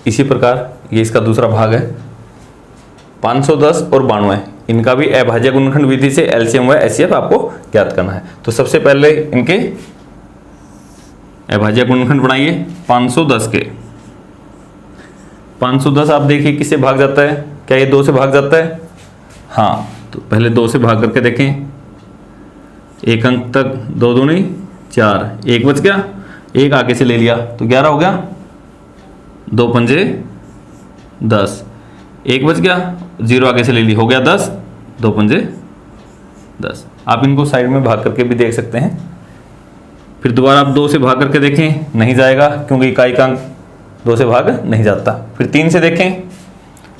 इसी प्रकार ये इसका दूसरा भाग है 510 और 92, इनका भी अभाज्य गुणनखंड विधि से एलसीएम व एचसीएफ आपको ज्ञात करना है। तो सबसे पहले इनके अभाज्य गुणनखंड बनाइए। 510 के 510 आप देखिए किससे भाग जाता है, क्या ये 2 से भाग जाता है? हाँ, तो पहले 2 से भाग करके देखें। एक अंक तक 2 दूनी 4, एक बच गया, एक आगे से ले लिया तो 11 हो गया, 2 पंजे 10, एक बच गया, 0 आगे से ले ली, हो गया 10, 2 पंजे 10। आप इनको साइड में भाग करके भी देख सकते हैं। फिर दोबारा आप 2 से भाग करके देखें, नहीं जाएगा क्योंकि इकाई का अंक 2 से भाग नहीं जाता। फिर 3 से देखें,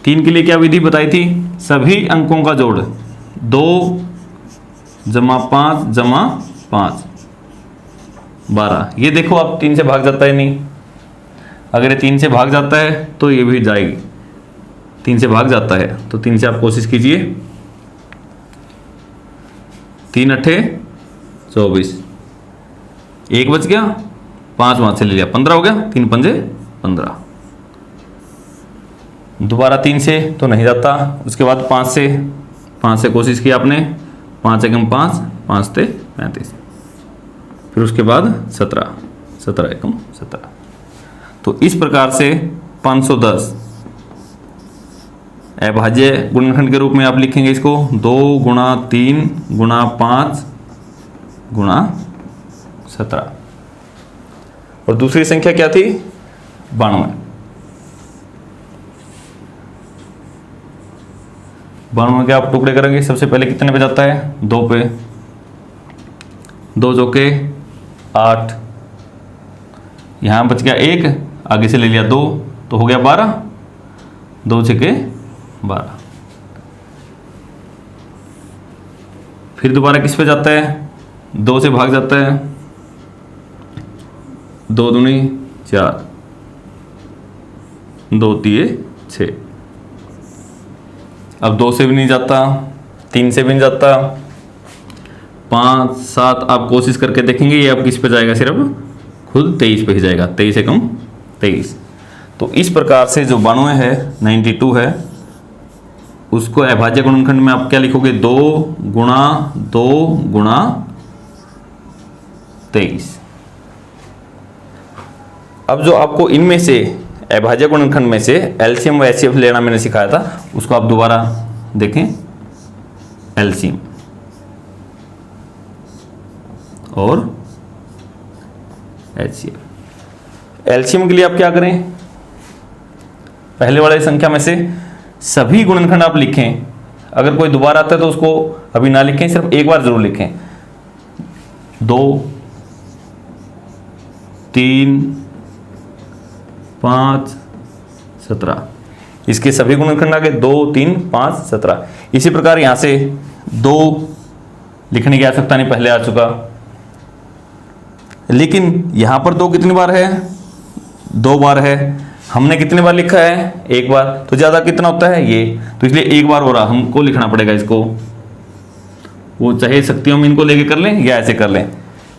3 के लिए क्या विधि बताई थी? सभी अंकों का जोड़ 2 जमा 5 जमा 5 12। ये देखो आप 3 से भाग जाता है नहीं, अगर ये 3 से भाग जाता है तो ये भी जाएगी, 3 से भाग जाता है तो 3 से आप कोशिश कीजिए। 3 अट्ठे 24, एक बच गया, 5 वहां से ले लिया, 15 हो गया, 3 पंजे 15। दोबारा 3 से तो नहीं जाता, उसके बाद 5 से कोशिश की आपने, 5 एकम 5, 5 ते 35, फिर उसके बाद 17, 17 एकम 17। तो इस प्रकार से 510 अभाज्य गुणनखंड के रूप में आप लिखेंगे इसको 2 गुणा 3 गुणा 5 गुणा 17। और दूसरी संख्या क्या थी? 92। 92 के आप टुकड़े करेंगे, सबसे पहले कितने पे जाता है? 2 पे, 2 चौके 8, यहां बच गया 1, आगे से ले लिया 2 तो हो गया 12, 2 छके 12। फिर दोबारा किस पे जाता है? 2 से भाग जाता है, 2 दूनी 4, 2 तिये 6। अब 2 से भी नहीं जाता, 3 से भी नहीं जाता, 5 7 आप कोशिश करके देखेंगे, ये अब किस पे जाएगा? सिर्फ खुद 23 पे ही जाएगा, 23 एकम 23। तो इस प्रकार से जो 92 है, 92 है, उसको अभाज्य गुणनखंड में आप क्या लिखोगे? 2 गुणा 2 गुणा 23। अब जो आपको इनमें से अभाज्य गुणनखंड में से एलसीएम व एचसीएफ लेना मैंने सिखाया था, उसको आप दोबारा देखें। एलसीएम और एचसीएफ। एलसीएम के लिए आप क्या करें? पहले वाली संख्या में से सभी गुणनखंड आप लिखें। अगर कोई दोबारा आता है तो उसको अभी ना लिखें, सिर्फ एक बार जरूर लिखें। 2 3 5 17, इसके सभी गुणनखंड आ गए 2 3 5 17। इसी प्रकार यहां से 2 लिखने की आवश्यकता नहीं, पहले आ चुका। लेकिन यहां पर 2 कितनी बार है? 2 बार है। हमने कितने बार लिखा है? 1 बार। तो ज्यादा कितना होता है? ये, तो इसलिए 1 बार हो रहा, हमको लिखना पड़ेगा इसको। वो चाहे शक्तियों में इनको लेके कर लें या ऐसे कर लें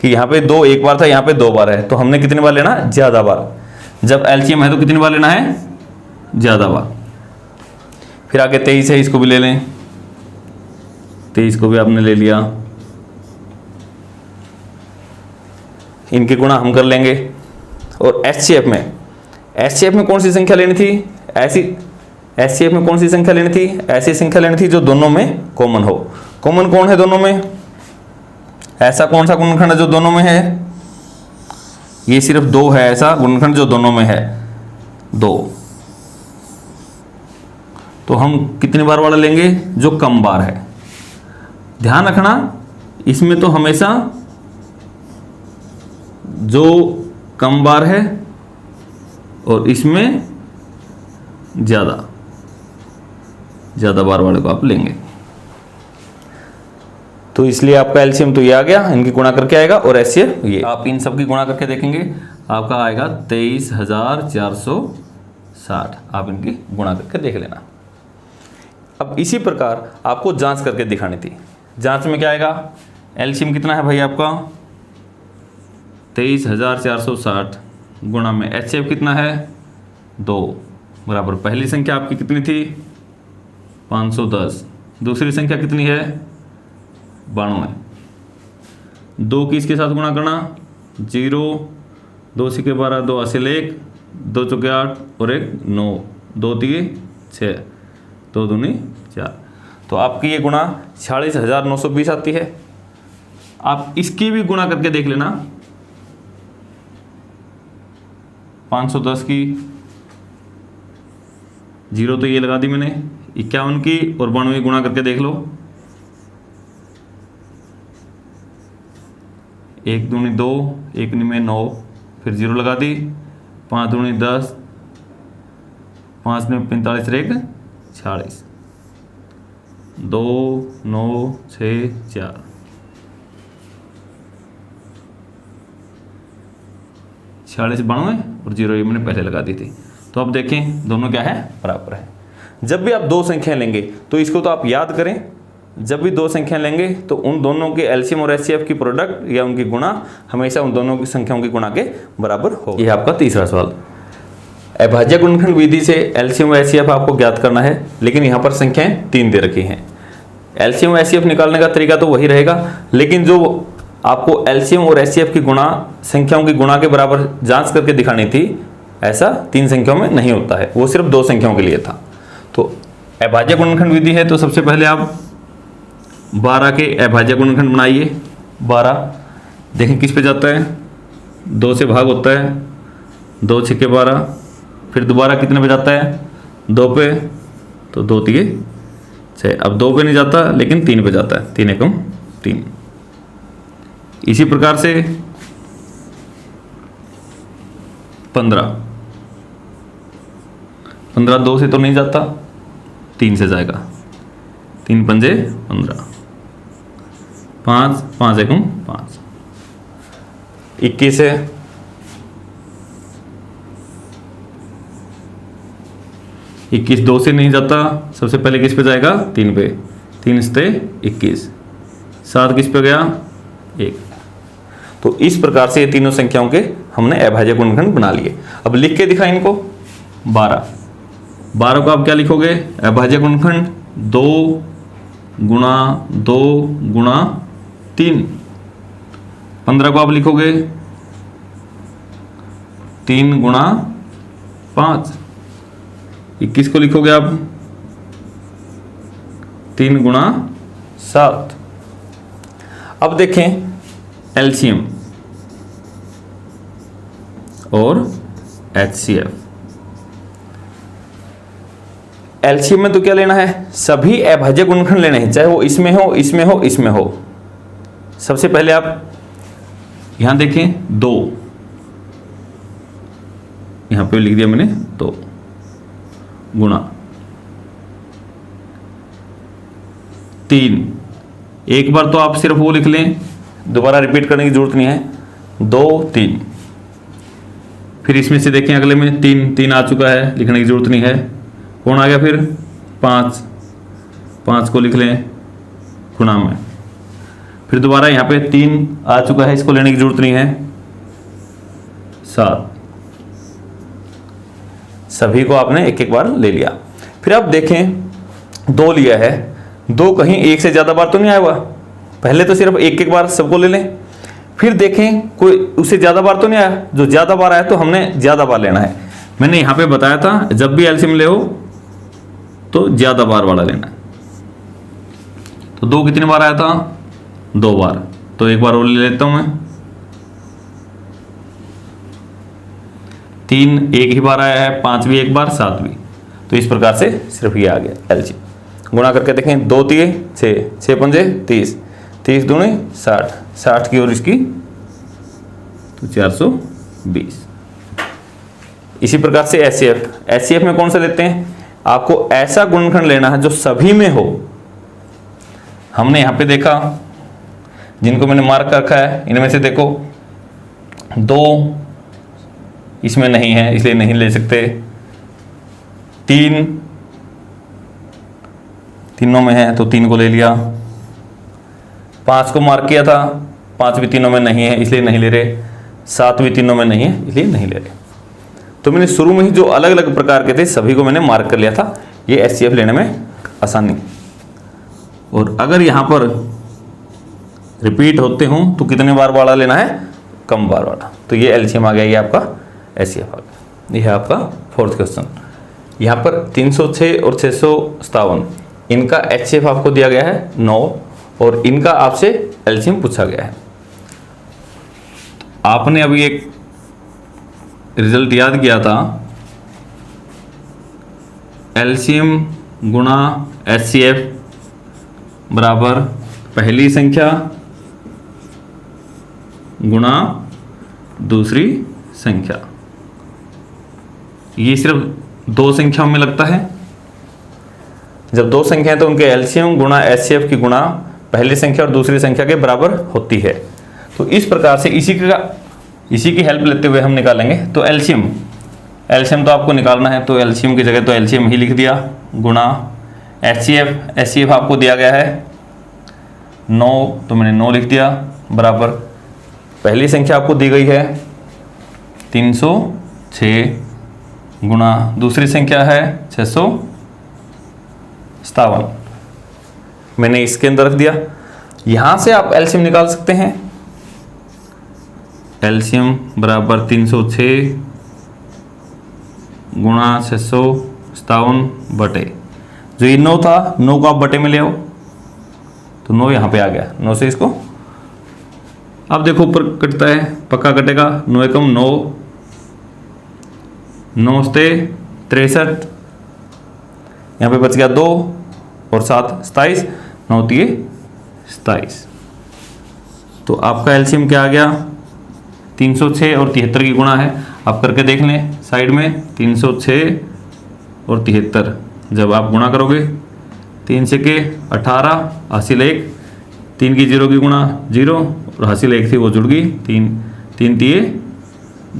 कि यहाँ पे 2 1 बार था, यहाँ पे 2 बार है, तो हमने कितने बार लेना? ज्यादा बार। जब एलसीएम है तो कितनी बार लेना है? ज्यादा बार। फिर आगे 23 है, इसको भी ले लें। 23 को भी आपने ले लिया, इनके गुणा हम कर लेंगे। और एचसीएफ में कौन सी संख्या लेनी थी? एचसीएफ में कौन सी संख्या लेनी थी? ऐसी संख्या लेनी थी जो दोनों में कॉमन हो। कॉमन कौन है दोनों में? ऐसा कौन सा गुणनखंड है जो दोनों में है? ये सिर्फ 2 है ऐसा गुणनखंड जो दोनों में है, 2। तो हम कितनी बार वाला लेंगे? जो कम बार है। ध्यान रखना, इसमें तो हमेशा जो कम बार है और इसमें ज्यादा बार वाले को आप लेंगे। तो इसलिए आपका एलसीएम तो ये आ गया, इनकी गुणा करके आएगा, और एचसीएफ ये। आप इन सब की गुणा करके देखेंगे, आपका आएगा 23,460। आप इनकी गुणा करके देख लेना। अब इसी प्रकार आपको जांच करके दिखानी थी। जांच में क्या आएगा? एलसीएम कितना है भाई आपका? 23,460 गुणा में एचसीएफ कितना है? 2। बराबर पहली संख्या आपकी कितनी थी 510, दूसरी संख्या कितनी है 92। 2 की इसके साथ गुणा करना 0, 2 के 12, 2 हासिल 1, 2 चौके 8 और 1 9, 2 3 6, 2 दूनी 4। तो आपकी ये गुणा 46,920 आती है। आप इसकी भी गुणा करके देख लेना, 510 की 0 तो ये लगा दी मैंने, 51 की और 92 गुणा करके देख लो, 1 दूनी 2, 1 में 9, फिर 0 लगा दी, 5 दूनी 10, 5 में 45 1 46, 2 9 6 4, 46 92 और 0 ये मैंने पहले लगा दी थी। तो अब देखें दोनों क्या है बराबर है। जब भी आप दो संख्याएं लेंगे तो इसको तो आप याद करें, जब भी दो संख्याएं लेंगे तो उन दोनों के एलसीएम और एचसीएफ की प्रोडक्ट या उनकी गुणा हमेशा उन दोनों की संख्याओं की गुणा के बराबर हो। यह आपका तीसरा सवाल। अभाज्य गुणनखंड विधि से एलसीएम और एचसीएफ आपको ज्ञात करना है, लेकिन यहाँ पर संख्याएं 3 दे रखी हैं। एलसीएम और एचसीएफ निकालने का तरीका तो वही रहेगा, लेकिन जो आपको एलसीएम और एचसीएफ की गुणा संख्याओं की गुणा के बराबर जांच करके दिखानी थी, ऐसा 3 संख्याओं में नहीं होता है, वो सिर्फ 2 संख्याओं के लिए था। तो अभाज्य गुणनखंड विधि है, तो सबसे पहले आप 12 के अभाज्य गुणनखंड बनाइए। 12 देखें किस पे जाता है, 2 से भाग होता है, 2 6 के 12, फिर दोबारा कितने पे जाता है 2 पे, तो 2 3 6। अब 2 पे नहीं जाता लेकिन 3 पे जाता है, 3 एकम 3। इसी प्रकार से 15 2 से तो नहीं जाता, 3 से जाएगा, 3 पंजे 15, 5 5 एकम 5। 21 है, 21 2 से नहीं जाता, सबसे पहले किस पे जाएगा 3 पे, 3 से 21, 7 किस पे गया 1। तो इस प्रकार से ये तीनों संख्याओं के हमने अभाज्य गुणनखंड बना लिए। अब लिख के दिखाएं इनको। 12 को आप क्या लिखोगे, अभाज्य गुणनखंड 2 गुणा 2 गुणा 3। 15 को आप लिखोगे 3 गुणा 5। 21 को लिखोगे आप 3 गुणा 7। अब देखें एलसीएम और एचसीएफ। एलसीएम में तो क्या लेना है, सभी अभाज्य गुणनखंड लेने हैं, चाहे वो इसमें हो इसमें हो इसमें हो। सबसे पहले आप यहां देखें 2, यहां पे लिख दिया मैंने 2 गुणा 3। एक बार तो आप सिर्फ वो लिख लें, दोबारा रिपीट करने की जरूरत नहीं है। 2 3, फिर इसमें से देखें अगले में 3 आ चुका है, लिखने की जरूरत नहीं है। कौन आ गया फिर 5 को लिख लें गुणा में, फिर दोबारा यहाँ पे 3 आ चुका है, इसको लेने की जरूरत नहीं है। 7, सभी को आपने एक एक बार ले लिया। फिर आप देखें 2 लिया है, 2 कहीं 1 से ज्यादा बार तो नहीं आया हुआ, पहले तो सिर्फ एक एक बार सबको ले लें। फिर देखें कोई उससे ज्यादा बार तो नहीं आया, जो ज्यादा बार आया तो हमने ज्यादा बार लेना है। मैंने यहां पे बताया था जब भी एलसीएम ले हो तो ज्यादा बार वाला लेना है। तो 2 कितने बार आया था 2 बार, तो एक बार और ले लेता हूं मैं। 3 एक ही बार आया है, 5 भी एक बार, 7 भी। तो इस प्रकार से सिर्फ ये आ गया एलसीएम। गुणा करके देखें 2 3 6, 6 पंजे 30, 30 दूनी 60, 60 की और इसकी तो 420। इसी प्रकार से एचसीएफ में कौन सा लेते हैं, आपको ऐसा गुणनखंड लेना है जो सभी में हो। हमने यहां पे देखा जिनको मैंने मार्क रखा है, इनमें से देखो 2 इसमें नहीं है इसलिए नहीं ले सकते, 3 तीनों में है तो 3 को ले लिया। 5 को मार्क किया था, 5 भी तीनों में नहीं है इसलिए नहीं ले रहे, 7 भी तीनों में नहीं है इसलिए नहीं ले रहे। तो मैंने शुरू में ही जो अलग अलग प्रकार के थे सभी को मैंने मार्क कर लिया था, ये HCF लेने में आसानी। और अगर यहाँ पर रिपीट होते हों तो कितने बार वाला लेना है, कम बार वाला। तो ये एलसीएम आ गया, ये आपका HCF आ गया। ये है आपका फोर्थ क्वेश्चन। यहाँ पर 306 और 657 इनका HCF आपको दिया गया है 9 और इनका आपसे एलसीएम पूछा गया है। आपने अभी एक रिजल्ट याद किया था, एलसीएम गुणा HCF बराबर पहली संख्या गुणा दूसरी संख्या। ये सिर्फ दो संख्याओं में लगता है। जब दो संख्या है तो उनके एलसीएम गुणा HCF की गुणा पहली संख्या और दूसरी संख्या के बराबर होती है। तो इस प्रकार से इसी की हेल्प लेते हुए हम निकालेंगे। तो एलसीएम तो आपको निकालना है, तो एलसीएम की जगह तो एलसीएम ही लिख दिया, गुणा HCF आपको दिया गया है 9, तो मैंने 9 लिख दिया, बराबर पहली संख्या आपको दी गई है 306 गुणा दूसरी संख्या है 657, मैंने इसके अंदर रख दिया। यहां से आप एलसीएम निकाल सकते हैं। एलसीएम बराबर 306 गुणा 657 बटे, जो ये 9 था 9 को आप बटे में ले आओ, तो 9 यहाँ पे आ गया। 9 से इसको अब देखो ऊपर कटता है, पक्का कटेगा। 9 एकम 9, 9 से 63, यहाँ पे बच गया 2 और 7 27, 9 3 27। तो आपका एलसीएम क्या आ गया, 306 और 73 की गुणा है। आप करके देख लें साइड में, 306 और 73 जब आप गुणा करोगे 3 से के 18, हासिल 1, 3 की 0 की गुणा 0 और हासिल 1 थी वो जुड़ गई, 3 3 3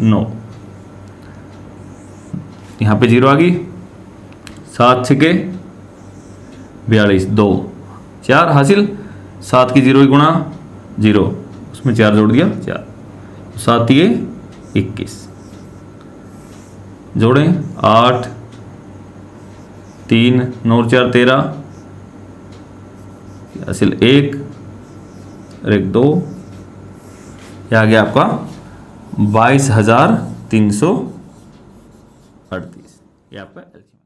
9, यहाँ पे 0 आ गई, 7 6 के 42, 2 4 हासिल, 7 की 0 की गुणा 0, उसमें 4 जोड़ दिया 4, 7 ये 21, जोड़ें 8 3 9 4 13, हासिल 1 और 1 2, यह आ गया आपका 22,338। ये आपका एलसीएम।